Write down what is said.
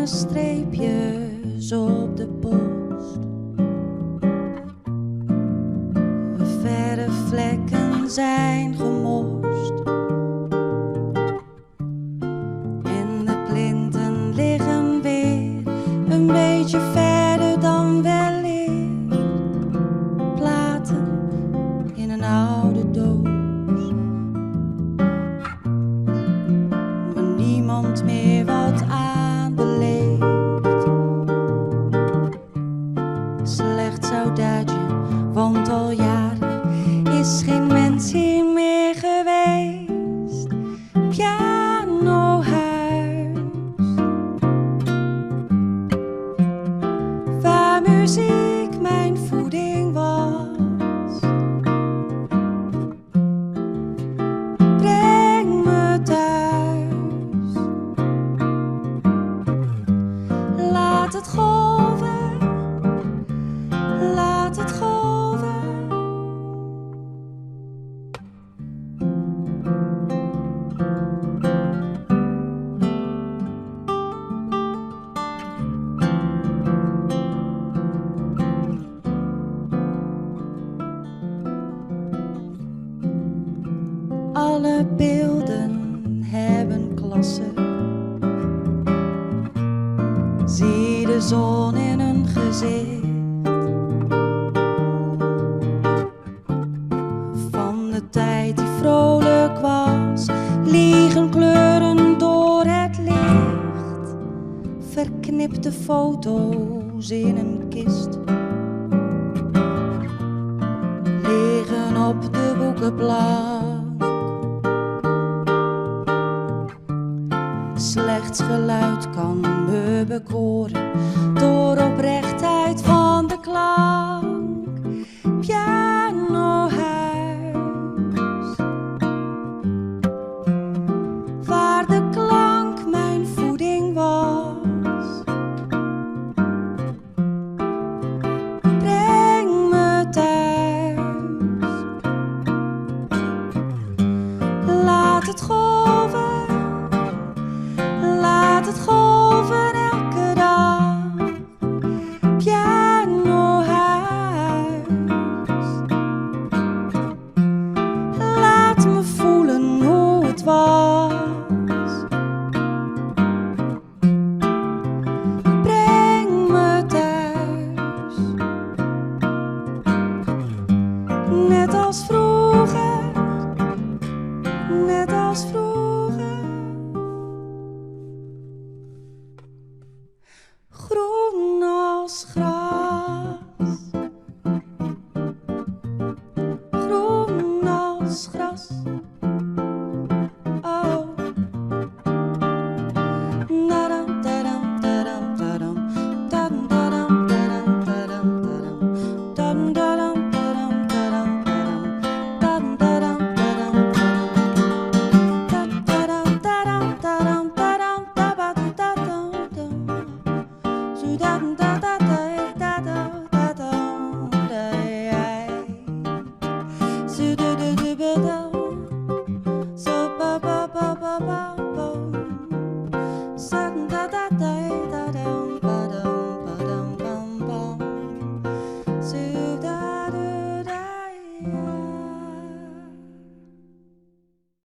streepjes op de post. Verre vlekken zijn gemorst. En de plinten liggen weer een beetje verder dan wellicht. Platen in een oude doos. Maar niemand meer wat aan beleeft. Slecht soldaatje, want al jaren is geen mens hier meer geweest. Pianohuis, waar muziek mijn voeding was. Breng me thuis, laat het golven, laat het golven. Alle beelden hebben klasse. Zie de zon in hun gezicht. Van de tijd die vrolijk was, liegen kleuren door het licht. Verknipte foto's in een kist liggen op de boekenplank. Slechts geluid kan me bekoren door oprechtheid van de klank.